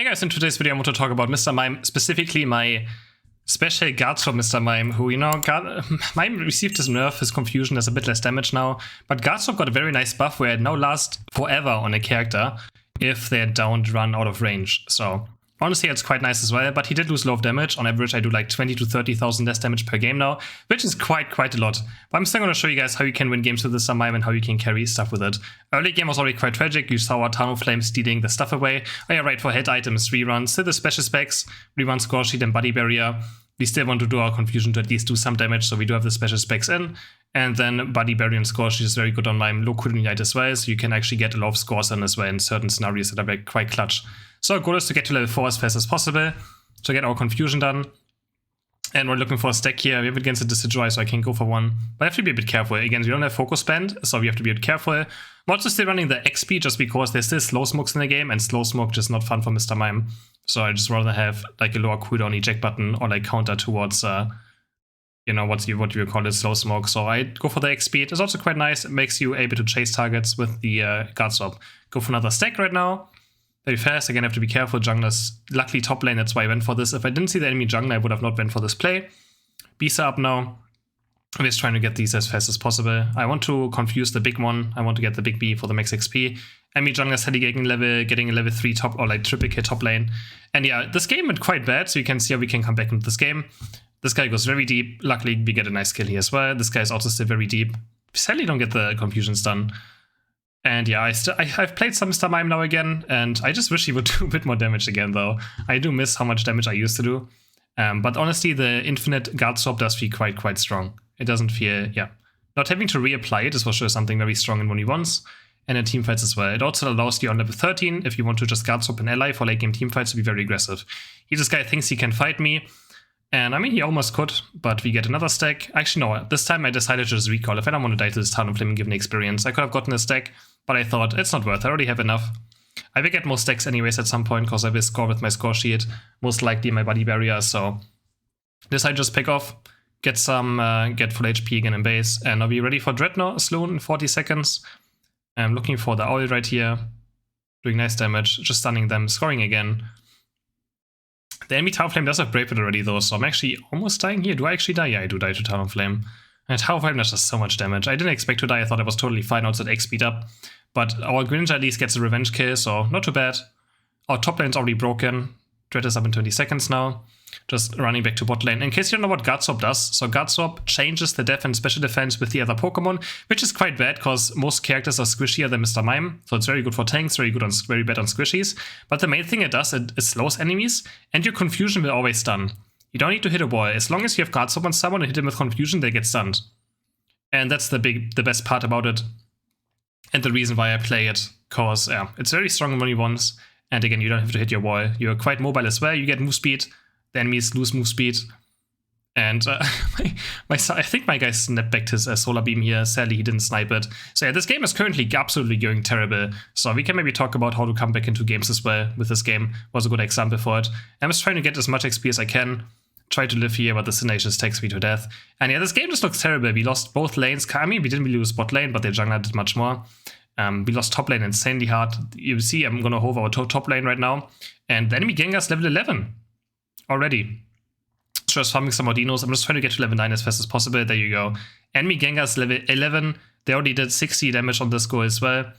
guys, in today's video I want to talk about Mr. Mime, specifically my special guard swap Mr. Mime, who, you know, Mime received his nerf, his confusion, has a bit less damage now, but guard swap got a very nice buff where it now lasts forever on a character if they don't run out of range. So honestly, it's quite nice as well, but he did lose a lot of damage. On average, I do like 20 to 30,000 less damage per game now, which is quite a lot. But I'm still going to show you guys how you can win games with this Mime and how you can carry stuff with it. Early game was already quite tragic. You saw Tano Flame stealing the stuff away. Oh yeah, right, for hit items, reruns, still the SpSpecs, rerun Score Sheet and Body Barrier. We still want to do our Confusion to at least do some damage, so we do have the SpSpecs in. And then Body Barrier and Score Sheet is very good on Mime. Low Cooldown Unite as well, so you can actually get a lot of scores in as well in certain scenarios that are quite clutch. So our goal is to get to level 4 as fast as possible, to get our Confusion done. And we're looking for a stack here. We have it against a Decidueye, so I can go for one. But I have to be a bit careful. Again, we don't have focus spend, so we have to be a bit careful. I'm also still running the XP just because there's still slow smokes in the game, and slow smoke just not fun for Mr. Mime. So I just rather have like a lower cooldown eject button or like counter towards, you know, what you call it, slow smoke. So I go for the XP. It's also quite nice. It makes you able to chase targets with the guard swap. Go for another stack right now. Very fast. Again, I have to be careful. Junglers, luckily top lane, that's why I went for this. If I didn't see the enemy jungler, I would have not went for this play. Beast are up now. I'm just trying to get these as fast as possible. I want to confuse the big one. I want to get the big B for the max XP. Enemy jungler steady getting a level 3 top or like triple K top lane. And yeah, this game went quite bad, so you can see how we can come back into this game. This guy goes very deep. Luckily, we get a nice kill here as well. This guy is also still very deep. We sadly don't get the confusions done. And yeah, I've played some Mr. Mime now again, and I just wish he would do a bit more damage again, though. I do miss how much damage I used to do. But honestly, the infinite guard swap does feel quite strong. It doesn't feel, yeah. Not having to reapply it is for sure something very strong in 1v1s, and in teamfights as well. It also allows you on level 13, if you want to just guard swap an ally for late game teamfights, to be very aggressive. This guy thinks he can fight me, and I mean, he almost could, but we get another stack. Actually, no, this time I decided to just recall. If I don't want to die to this Tano Flame and give an experience, I could have gotten a stack, but I thought it's not worth it. I already have enough. I will get more stacks anyways at some point, because I will score with my Score Sheet, most likely my Body Barrier, so this I just pick off, get some, get full HP again in base, and I'll be ready for Dreadnought Sloan in 40 seconds. I'm looking for the Owl right here, doing nice damage, just stunning them, scoring again. The enemy Tower Flame does have Brave Bird already though, so I'm actually almost dying here. Do I actually die? Yeah, I do die to Tower Flame. And Tower Flame does just so much damage. I didn't expect to die, I thought I was totally fine outside X speed up. But our Greninja at least gets a revenge kill, so not too bad. Our top lane's already broken. Dread is up in 20 seconds now. Just running back to bot lane. In case you don't know what Guard Swap does, so Guard Swap changes the def and special defense with the other Pokemon, which is quite bad because most characters are squishier than Mr. Mime, so it's very good for tanks, very bad on squishies. But the main thing it does, it slows enemies, and your confusion will always stun. You don't need to hit a wall. As long as you have Guard Swap on someone and hit them with confusion, they get stunned. And that's the best part about it, and the reason why I play it, cause yeah, it's very strong in 1v1s, and again, you don't have to hit your wall. You're quite mobile as well. You get move speed. The enemies lose move speed, and I think my guy snapped back his Solar Beam here. Sadly, he didn't snipe it. So yeah, this game is currently absolutely going terrible. So we can maybe talk about how to come back into games as well with this game. Was a good example for it. I'm just trying to get as much XP as I can. Try to live here, but the Sinage just takes me to death. And yeah, this game just looks terrible. We lost both lanes. I mean, we didn't really lose bot lane, but the jungler did much more. We lost top lane insanely hard. You see, I'm gonna hover our top lane right now. And the enemy Gengar's level 11. Already. Just farming some more dinos. I'm just trying to get to level 9 as fast as possible. There you go. Enemy Gengar's level 11. They already did 60 damage on this go as well.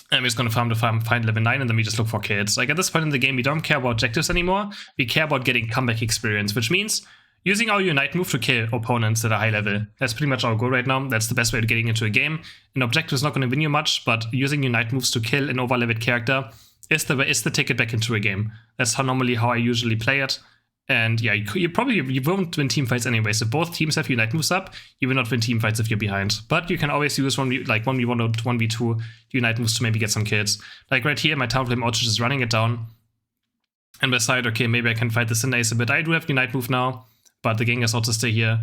And we're just going to find level 9, and then we just look for kills. Like at this point in the game, we don't care about objectives anymore. We care about getting comeback experience, which means using our Unite move to kill opponents that are high level. That's pretty much our goal right now. That's the best way of getting into a game. An objective is not going to win you much, but using Unite moves to kill an over-leveled character is the ticket back into a game. That's how I usually play it. And yeah, you won't win teamfights anyways. If both teams have Unite moves up, you will not win teamfights if you're behind. But you can always use 1v1 or 1v2 Unite moves to maybe get some kills. Like right here, my Tower Flame also just running it down. And beside, okay, maybe I can fight the Cinderace a bit. I do have Unite move now, but the Gengar also stay here.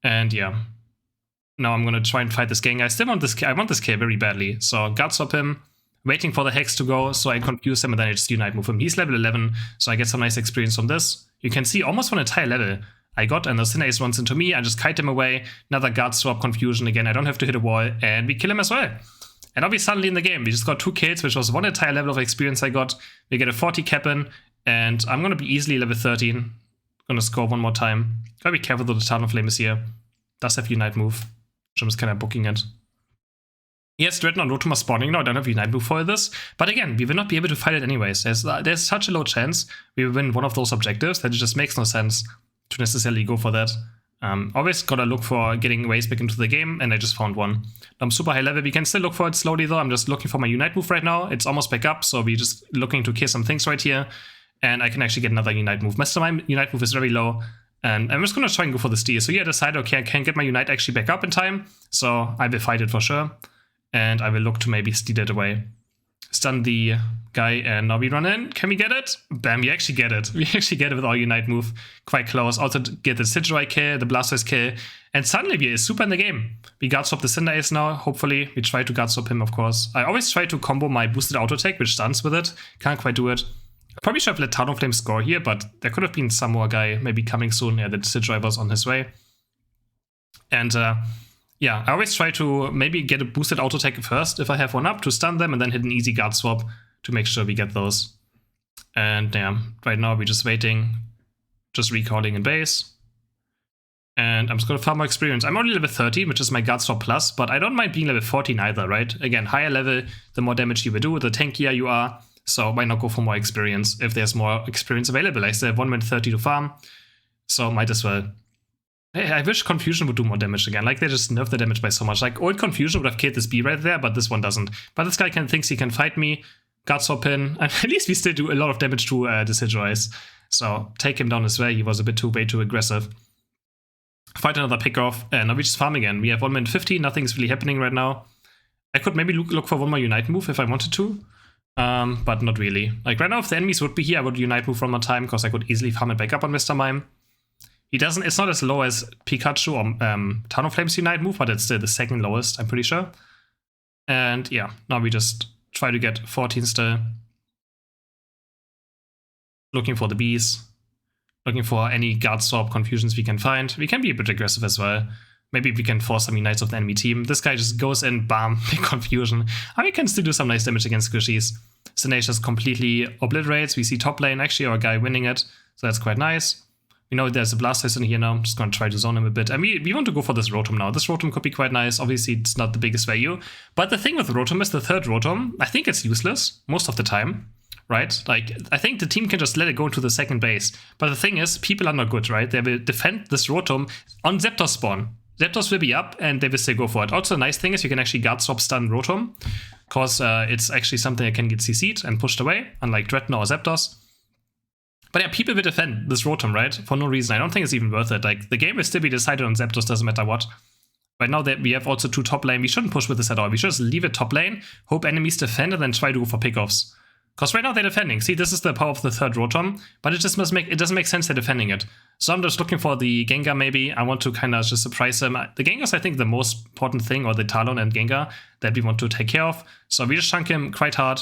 And yeah. Now I'm gonna try and fight this Gengar. I still want this kill. I want this kill very badly. So guard swap him. Waiting for the Hex to go, so I confuse him, and then I just Unite move him. He's level 11, so I get some nice experience from this. You can see almost one entire level I got, and the Cinderace runs into me. I just kite him away. Another guard swap confusion again. I don't have to hit a wall, and we kill him as well. And now we're suddenly in the game. We just got 2 kills, which was 1 entire level of experience I got. We get a 40 cap in, and I'm gonna be easily level 13. Gonna score 1 more time. Gotta be careful though, the Talonflame is here. Does have Unite move, which I'm just kind of booking it. Yes, Dreadnought and Rotoma spawning now. I don't have Unite move for this. But again, we will not be able to fight it anyways. There's such a low chance we will win one of those objectives that it just makes no sense to necessarily go for that. Always gotta look for getting ways back into the game, and I just found one. I'm super high level. We can still look for it slowly though. I'm just looking for my Unite move right now. It's almost back up, so we're just looking to kill some things right here. And I can actually get another Unite move. My Unite move is very low. And I'm just gonna try and go for the steal. So here I decided, okay, I can get my Unite actually back up in time. So I will fight it for sure. And I will look to maybe steal it away. Stun the guy, and now we run in. Can we get it? Bam, we actually get it. We actually get it with our Unite move. Quite close. Also get the Sidgeroi kill, the Blastoise kill. And suddenly we are super in the game. We guard swap the Cinder Ace now, hopefully. We try to guard swap him, of course. I always try to combo my boosted auto attack, which stuns with it. Can't quite do it. Probably should have let Talonflame score here, but there could have been some more guy maybe coming soon. Yeah, the Sidgeroi was on his way. And yeah, I always try to maybe get a boosted auto attack first if I have one up to stun them, and then hit an easy guard swap to make sure we get those. And yeah, right now we're just waiting, just recalling in base. And I'm just gonna farm more experience. I'm only level 13, which is my guard swap plus, but I don't mind being level 14 either, right? Again, higher level, the more damage you will do, the tankier you are. So why not go for more experience if there's more experience available? I still have 1 minute 30 to farm, so might as well. Hey, I wish Confusion would do more damage again. Like, they just nerfed the damage by so much. Like, old Confusion would have killed this bee right there, but this one doesn't. But this guy thinks he can fight me. Guard swap in. And at least we still do a lot of damage to the Sidgerois. So, take him down as well. He was a bit way too aggressive. Fight another pick-off. And now we just farm again. We have 1 minute 50. Nothing's really happening right now. I could maybe look for one more Unite move if I wanted to. But not really. Like, right now, if the enemies would be here, I would Unite move one more time, because I could easily farm it back up on Mr. Mime. He doesn't, it's not as low as Pikachu or Talonflame's Unite move, but it's still the second lowest, I'm pretty sure. And yeah, now we just try to get 14 still. Looking for the bees. Looking for any guard swap confusions we can find. We can be a bit aggressive as well. Maybe we can force some Unites of the enemy team. This guy just goes in, bam, big confusion. And we can still do some nice damage against Squishies. Tenacious completely obliterates. We see top lane, actually our guy winning it. So that's quite nice. We know there's a Blastoise in here now. I'm just going to try to zone him a bit. And we want to go for this Rotom now. This Rotom could be quite nice. Obviously, it's not the biggest value. But the thing with Rotom is the third Rotom, I think it's useless most of the time, right? Like, I think the team can just let it go into the second base. But the thing is, people are not good, right? They will defend this Rotom on Zapdos spawn. Zapdos will be up, and they will still go for it. Also, the nice thing is you can actually guard swap stun Rotom, because it's actually something that can get CC'd and pushed away, unlike Dreadnought or Zapdos. But yeah, people will defend this Rotom, right? For no reason. I don't think it's even worth it. Like, the game will still be decided on Zapdos, doesn't matter what. Right now that we have also 2 top lane, we shouldn't push with this at all. We should just leave it top lane, hope enemies defend, and then try to go for pickoffs. Because right now they're defending. See, this is the power of the third Rotom, but it just doesn't make sense they're defending it. So I'm just looking for the Gengar maybe. I want to kind of just surprise them. The Gengar is, I think, the most important thing, or the Talon and Gengar, that we want to take care of. So we just chunk him quite hard.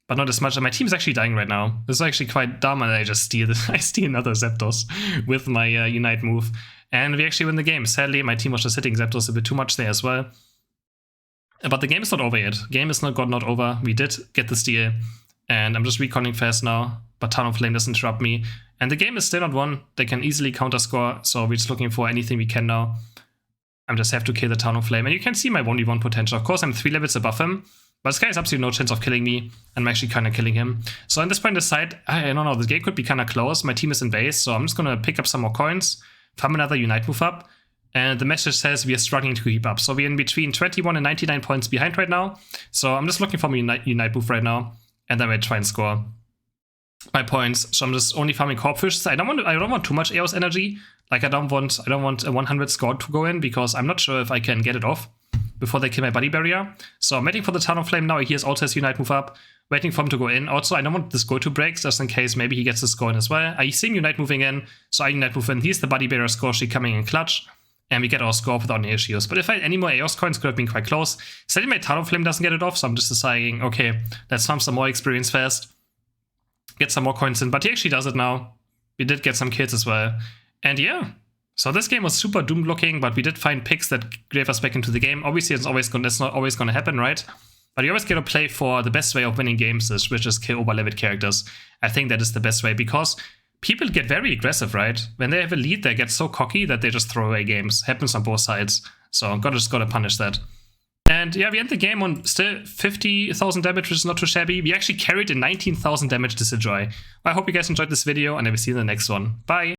But not as much. And my team is actually dying right now. This is actually quite dumb, and I just steal this. I steal another Zapdos with my Unite move. And we actually win the game. Sadly, my team was just hitting Zapdos a bit too much there as well. But the game is not over yet. Game is not over. We did get the steal. And I'm just recalling fast now. But Talonflame doesn't interrupt me. And the game is still not won. They can easily counter score. So we're just looking for anything we can now. I just have to kill the Talonflame. And you can see my 1v1 potential. Of course, I'm 3 levels above him. But this guy has absolutely no chance of killing me. I'm actually kind of killing him. So at this point, decide, I don't know, this game could be kind of close. My team is in base, so I'm just going to pick up some more coins, farm another Unite move up. And the message says we are struggling to keep up. So we're in between 21 and 99 points behind right now. So I'm just looking for my Unite move right now. And then we'll try and score my points. So I'm just only farming Corpfish. I don't want too much Eos energy. Like, I don't want a 100 score to go in, because I'm not sure if I can get it off before they kill my body barrier. So I'm waiting for the Talonflame now. He has also his Unite move up. Waiting for him to go in. Also, I don't want this go-to breaks, just in case maybe he gets the score in as well. I see him Unite moving in, so I Unite move in. He's the body barrier score sheet coming in clutch. And we get our score without any issues. But if I had any more Eos coins, could have been quite close. Sadly, my Talonflame doesn't get it off, so I'm just deciding, okay, let's farm some more experience fast. Get some more coins in. But he actually does it now. We did get some kills as well. And yeah. So this game was super doomed looking, but we did find picks that gave us back into the game. Obviously, that's not always going to happen, right? But you always gotta play for the best way of winning games, which is kill over-leveled characters. I think that is the best way, because people get very aggressive, right? When they have a lead, they get so cocky that they just throw away games. Happens on both sides. So just gotta punish that. And yeah, we end the game on still 50,000 damage, which is not too shabby. We actually carried a 19,000 damage to Joy. I hope you guys enjoyed this video, and I will see you in the next one. Bye!